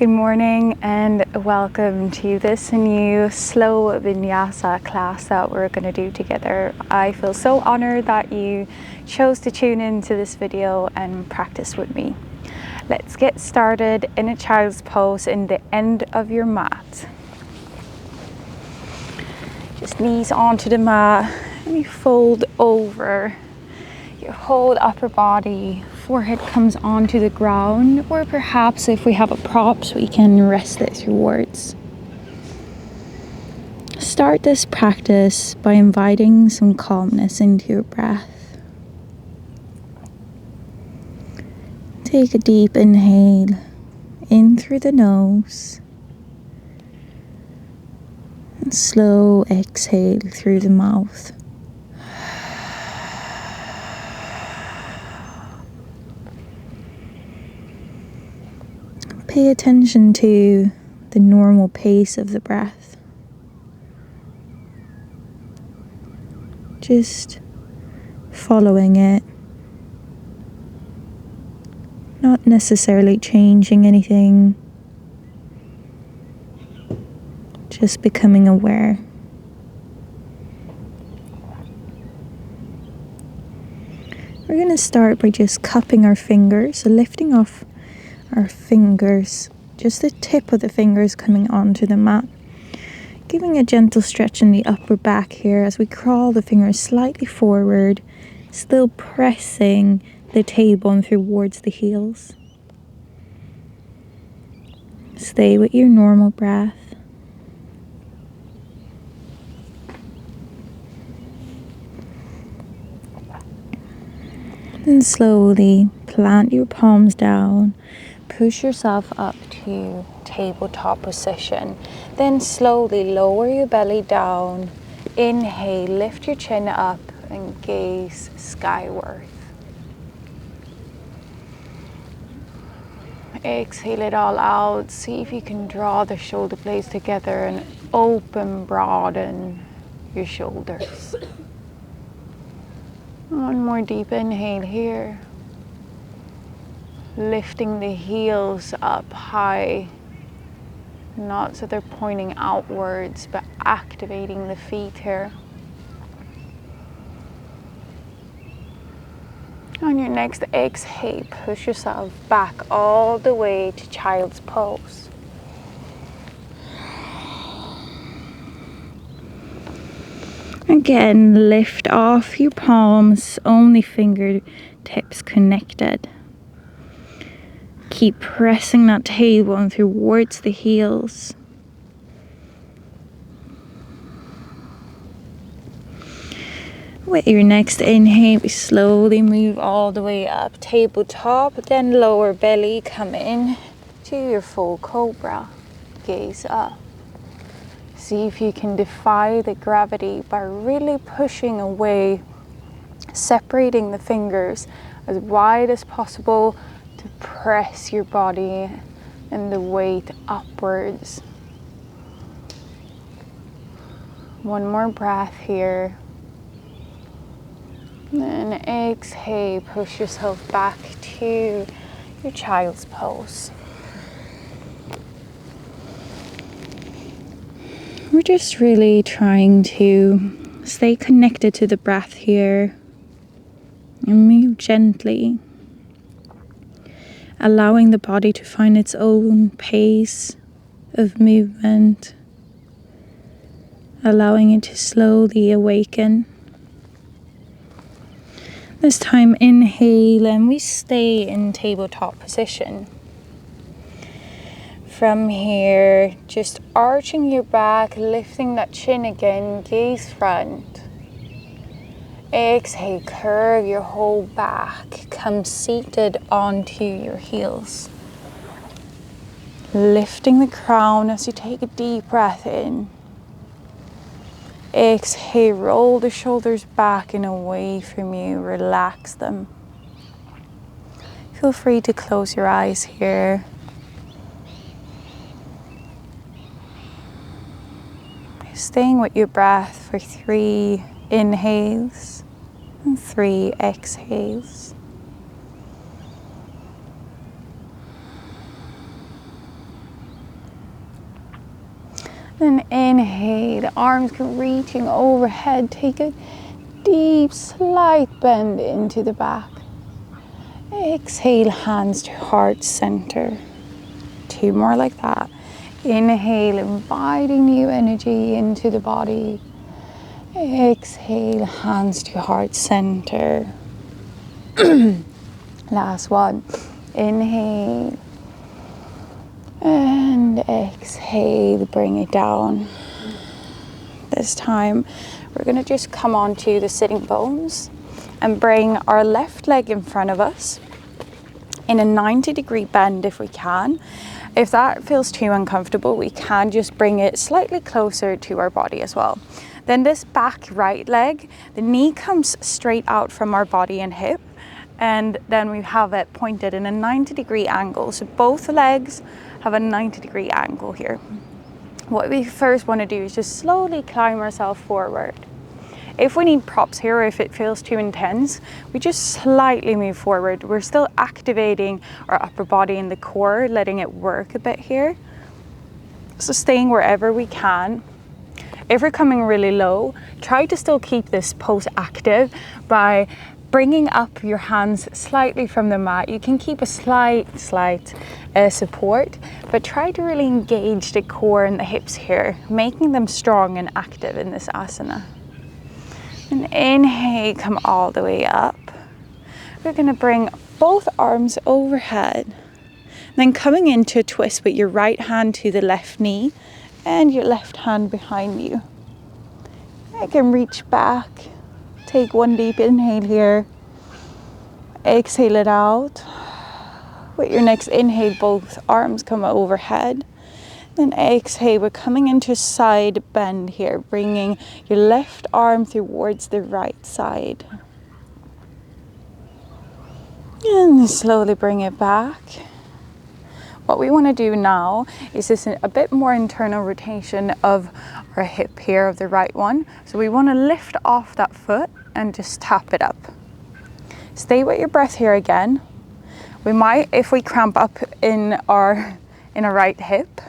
Good morning and welcome to this new slow vinyasa class that we're going to do together. I feel so honored that you chose to tune into this video and practice with me. Let's get started in a child's pose in the end of your mat. Just knees onto the mat and you fold over. Your whole upper body, forehead comes onto the ground, or perhaps if we have a prop so we can rest it towards. Start this practice by inviting some calmness into your breath. Take a deep inhale in through the nose and slow exhale through the mouth. Pay attention to the normal pace of the breath. Just following it. Not necessarily changing anything. Just becoming aware. We're going to start by just cupping our fingers, so lifting off our fingers, just the tip of the fingers coming onto the mat. Giving a gentle stretch in the upper back here as we crawl the fingers slightly forward, still pressing the tailbone towards the heels. Stay with your normal breath. Then slowly plant your palms down. Push yourself up to tabletop position. Then slowly lower your belly down. Inhale, lift your chin up and gaze skyward. Exhale it all out. See if you can draw the shoulder blades together and broaden your shoulders. One more deep inhale here. Lifting the heels up high, not so they're pointing outwards, but activating the feet here. On your next exhale, push yourself back all the way to child's pose. Again, lift off your palms, only fingertips connected. Keep pressing that tailbone towards the heels. With your next inhale, we slowly move all the way up, tabletop, then lower belly, come in to your full cobra. Gaze up. See if you can defy the gravity by really pushing away, separating the fingers as wide as possible, to press your body and the weight upwards. One more breath here. Then exhale, push yourself back to your child's pose. We're just really trying to stay connected to the breath here and move gently. Allowing the body to find its own pace of movement. Allowing it to slowly awaken. This time inhale and we stay in tabletop position. From here, just arching your back, lifting that chin again, gaze front. Exhale, curve your whole back. Come seated onto your heels. Lifting the crown as you take a deep breath in. Exhale, roll the shoulders back and away from you. Relax them. Feel free to close your eyes here. Staying with your breath for 3 inhales and 3 exhales. Then inhale, arms come reaching overhead. Take a deep, slight bend into the back. Exhale, hands to heart center. 2 more like that. Inhale, inviting new energy into the body. Exhale, hands to heart center. Last one. Inhale. And exhale, bring it down. This time, we're going to just come onto the sitting bones and bring our left leg in front of us in a 90-degree bend if we can. If that feels too uncomfortable, we can just bring it slightly closer to our body as well. Then this back right leg, the knee comes straight out from our body and hip, and then we have it pointed in a 90-degree angle. So both legs have a 90-degree angle here. What we first want to do is just slowly climb ourselves forward. If we need props here, or if it feels too intense, we just slightly move forward. We're still activating our upper body and the core, letting it work a bit here. So staying wherever we can. If we're coming really low, try to still keep this pose active by bringing up your hands slightly from the mat. You can keep a slight support, but try to really engage the core and the hips here, making them strong and active in this asana. And inhale, come all the way up. We're going to bring both arms overhead. Then coming into a twist with your right hand to the left knee and your left hand behind you. I can reach back. Take one deep inhale here. Exhale it out. With your next inhale, both arms come overhead. Then exhale, we're coming into a side bend here, bringing your left arm towards the right side. And slowly bring it back. What we want to do now is just a bit more internal rotation of our hip here, of the right one. So we want to lift off that foot and just tap it up. Stay with your breath here again. We might, if we cramp up in our right hip,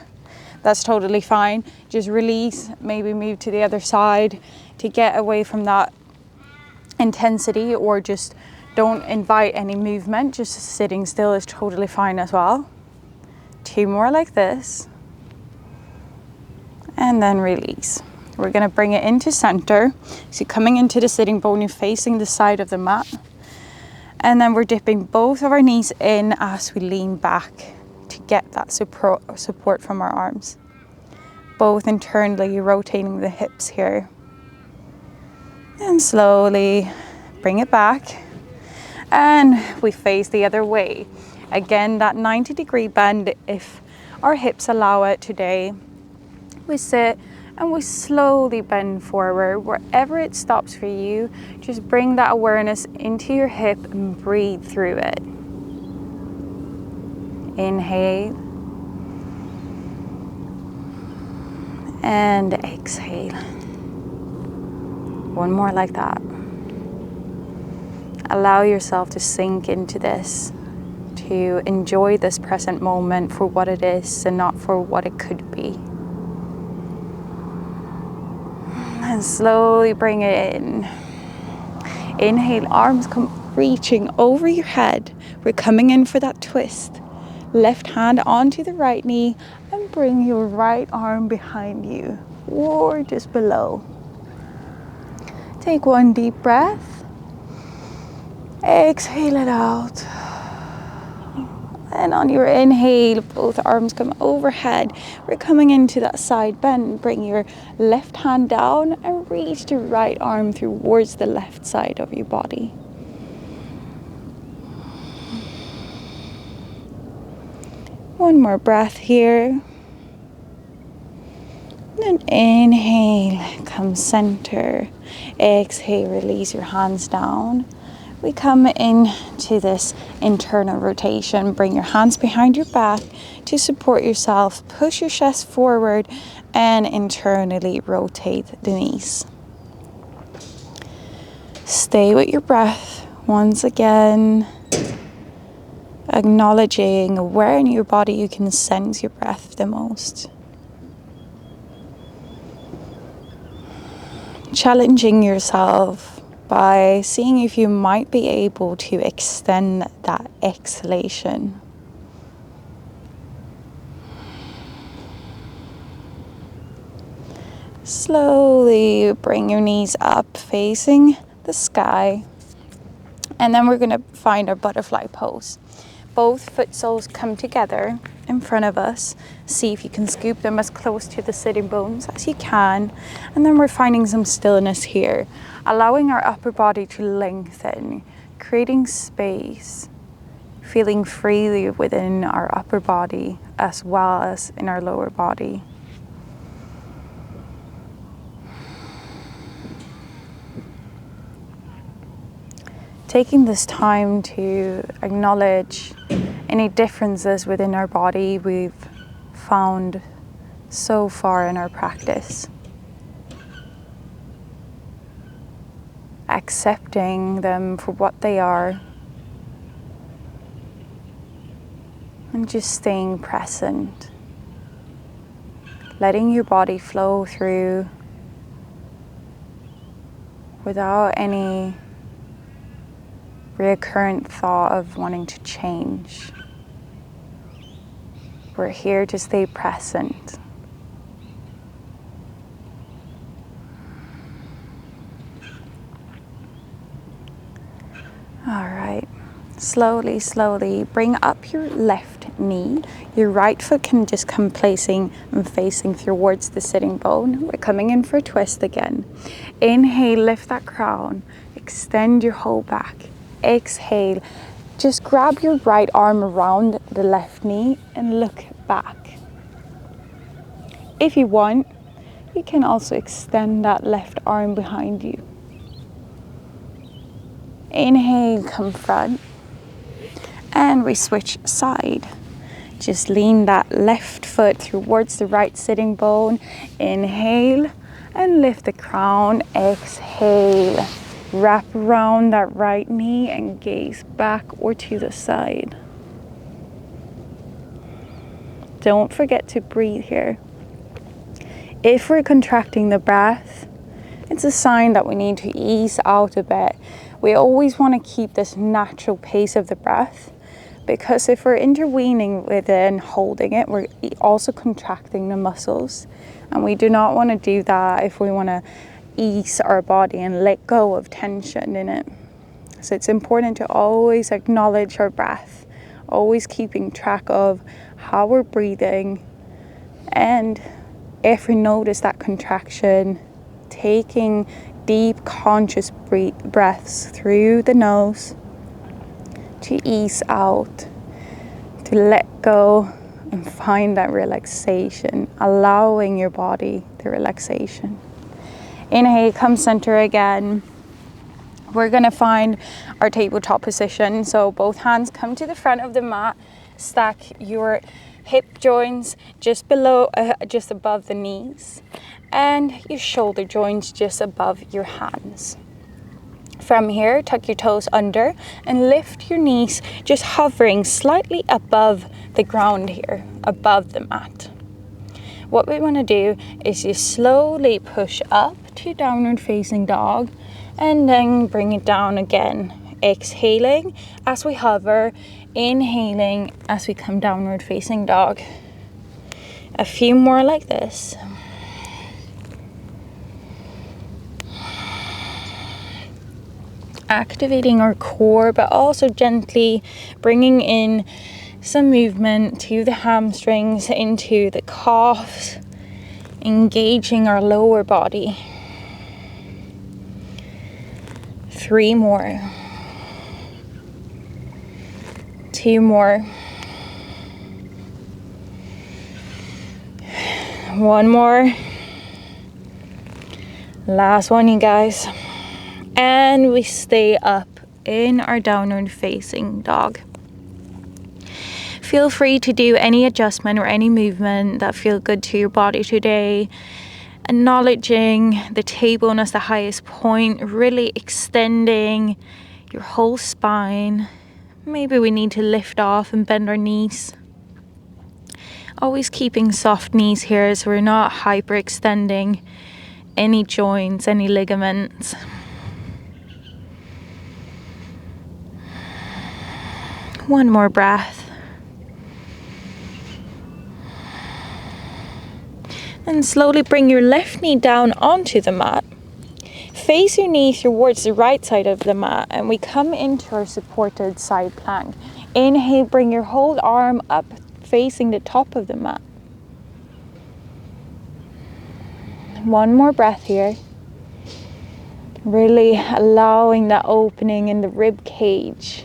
that's totally fine. Just release, maybe move to the other side to get away from that intensity, or just don't invite any movement. Just sitting still is totally fine as well. 2 more like this. And then release. We're going to bring it into center. So coming into the sitting bone, you're facing the side of the mat. And then we're dipping both of our knees in as we lean back to get that support from our arms. Both internally rotating the hips here. And slowly bring it back. And we face the other way. Again, that 90-degree bend if our hips allow it today. We sit and we slowly bend forward. Wherever it stops for you, just bring that awareness into your hip and breathe through it. Inhale. And exhale. One more like that. Allow yourself to sink into this, to enjoy this present moment for what it is and not for what it could be. And slowly bring it in. Inhale, arms come reaching over your head. We're coming in for that twist. Left hand onto the right knee and bring your right arm behind you or just below. Take one deep breath. Exhale it out. And on your inhale, both arms come overhead. We're coming into that side bend. Bring your left hand down and reach the right arm towards the left side of your body. One more breath here. And inhale, come center. Exhale, release your hands down. We come into this internal rotation. Bring your hands behind your back to support yourself. Push your chest forward and internally rotate the knees. Stay with your breath. Once again, acknowledging where in your body you can sense your breath the most. challenging yourself by seeing if you might be able to extend that exhalation. Slowly bring your knees up facing the sky, and then we're going to find our butterfly pose. Both foot soles come together in front of us. See if you can scoop them as close to the sitting bones as you can. And then we're finding some stillness here, allowing our upper body to lengthen, creating space, feeling freely within our upper body as well as in our lower body. Taking this time to acknowledge any differences within our body we've found so far in our practice. Accepting them for what they are. And just staying present. Letting your body flow through without any recurrent thought of wanting to change. We're here to stay present. All right, slowly bring up your left knee. Your right foot can just come placing and facing towards the sitting bone. We're coming in for a twist again. Inhale, lift that crown, extend your whole back. Exhale, just grab your right arm around the left knee and look back. If you want, you can also extend that left arm behind you. Inhale, come front, and we switch side. Just lean that left foot towards the right sitting bone. Inhale and lift the crown. Exhale. Wrap around that right knee and gaze back or to the side. Don't forget to breathe here. If we're contracting the breath, it's a sign that we need to ease out a bit. We always want to keep this natural pace of the breath, because if we're intervening with it and holding it, we're also contracting the muscles. And we do not want to do that if we want to ease our body and let go of tension in it. So it's important to always acknowledge our breath, always keeping track of how we're breathing, and if we notice that contraction, taking deep conscious breaths through the nose to ease out, to let go and find that relaxation, allowing your body the relaxation. Inhale, come center again. We're gonna find our tabletop position. So both hands come to the front of the mat. Stack your hip joints just above the knees, and your shoulder joints just above your hands. From here, tuck your toes under and lift your knees, just hovering slightly above the ground here, above the mat. What we want to do is just slowly push up to downward facing dog, and then bring it down again. Exhaling as we hover, inhaling as we come downward facing dog. A few more like this. Activating our core, but also gently bringing in some movement to the hamstrings, into the calves, engaging our lower body. 3 more. 2 more. 1 more. Last one, you guys. And we stay up in our downward facing dog. Feel free to do any adjustment or any movement that feel good to your body today. Acknowledging the tailbone as the highest point, really extending your whole spine. Maybe we need to lift off and bend our knees. Always keeping soft knees here so we're not hyperextending any joints, any ligaments. One more breath. And slowly bring your left knee down onto the mat. Face your knee towards the right side of the mat, and we come into our supported side plank. Inhale, bring your whole arm up facing the top of the mat. One more breath here. Really allowing that opening in the rib cage,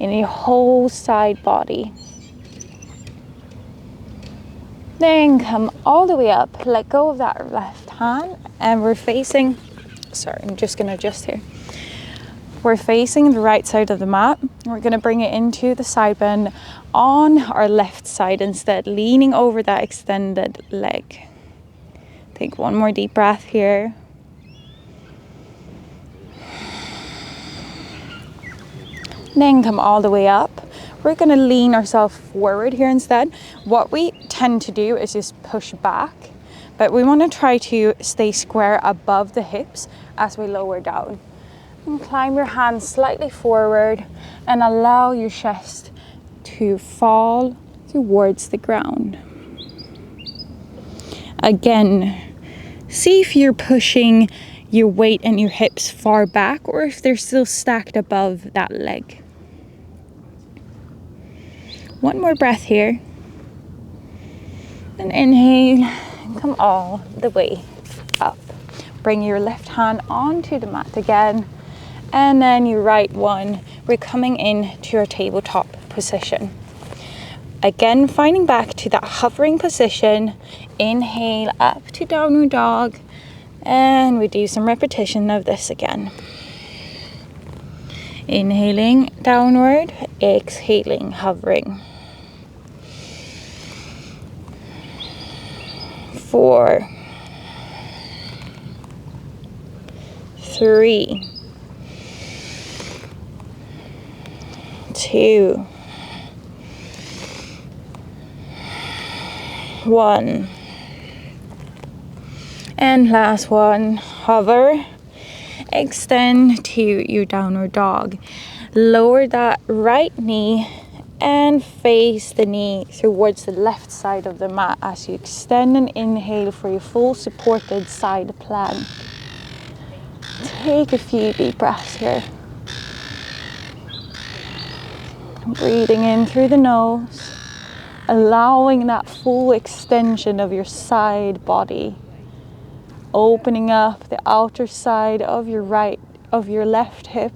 in your whole side body. Then come all the way up, let go of that left hand, and we're facing, sorry, I'm just gonna adjust here. We're facing the right side of the mat. We're gonna bring it into the side bend on our left side instead, leaning over that extended leg. Take one more deep breath here. Then come all the way up. We're going to lean ourselves forward here instead. What we tend to do is just push back, but we want to try to stay square above the hips as we lower down. And climb your hands slightly forward and allow your chest to fall towards the ground. Again, see if you're pushing your weight and your hips far back or if they're still stacked above that leg. One more breath here. And inhale, come all the way up. Bring your left hand onto the mat again. And then your right one, we're coming into your tabletop position. Again, finding back to that hovering position. Inhale up to downward dog. And we do some repetition of this again. Inhaling downward, exhaling, hovering. 4, 3, 2, 1. And last one, hover, extend to your downward dog. Lower that right knee and face the knee towards the left side of the mat as you extend and inhale for your full supported side plank. Take a few deep breaths here. Breathing in through the nose, allowing that full extension of your side body. Opening up the outer side of your left hip,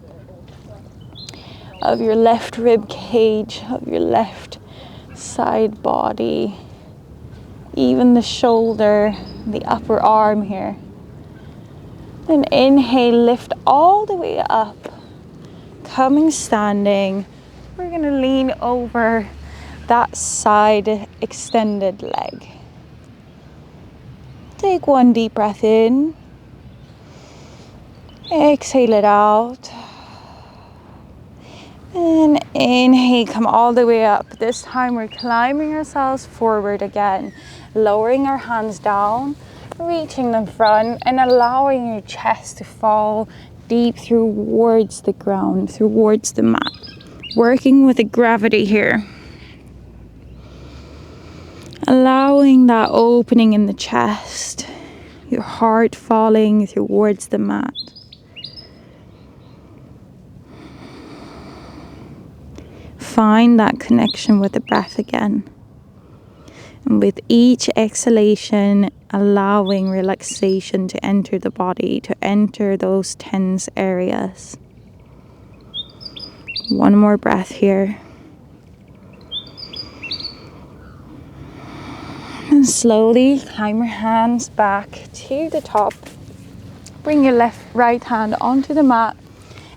of your left rib cage, of your left side body, even the shoulder, the upper arm here. Then inhale, lift all the way up, coming standing. We're gonna lean over that side extended leg. Take one deep breath in, exhale it out. And inhale, come all the way up. This time we're climbing ourselves forward again, lowering our hands down, reaching them front and allowing your chest to fall deep towards the ground, towards the mat. Working with the gravity here. Allowing that opening in the chest, your heart falling towards the mat. Find that connection with the breath again. And with each exhalation, allowing relaxation to enter the body, to enter those tense areas. One more breath here. And slowly climb your hands back to the top. Bring your right hand onto the mat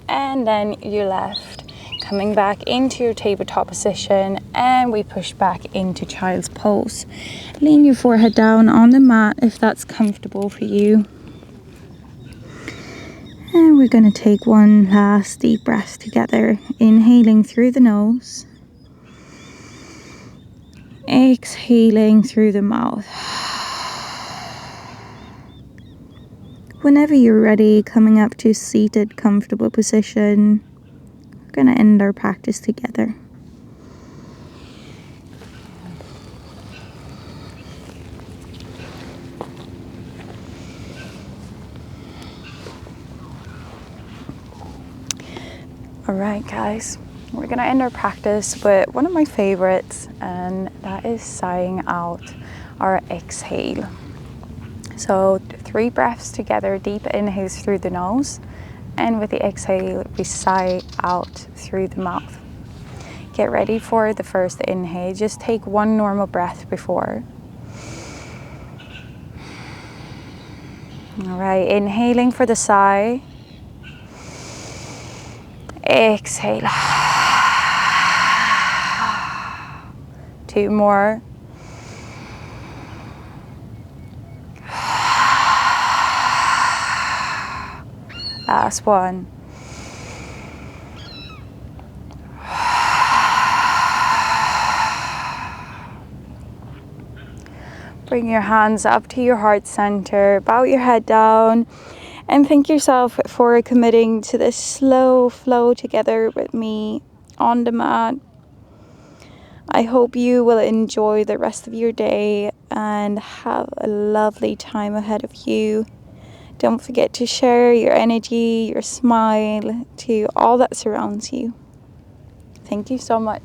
and then your left. Coming back into your tabletop position and we push back into child's pose. Lean your forehead down on the mat if that's comfortable for you. And we're going to take one last deep breath together. Inhaling through the nose. Exhaling through the mouth. Whenever you're ready, coming up to seated, comfortable position, we're going to end our practice together. Alright guys, we're going to end our practice with one of my favorites, and that is sighing out our exhale. So 3 breaths together, deep inhales through the nose, and with the exhale we sigh out through the mouth. Get ready for the first inhale. Just take 1 normal breath before. Alright, inhaling for the sigh. Exhale. 2 more. Last one. Bring your hands up to your heart center, bow your head down, and thank yourself for committing to this slow flow together with me on the mat. I hope you will enjoy the rest of your day and have a lovely time ahead of you. Don't forget to share your energy, your smile to all that surrounds you. Thank you so much.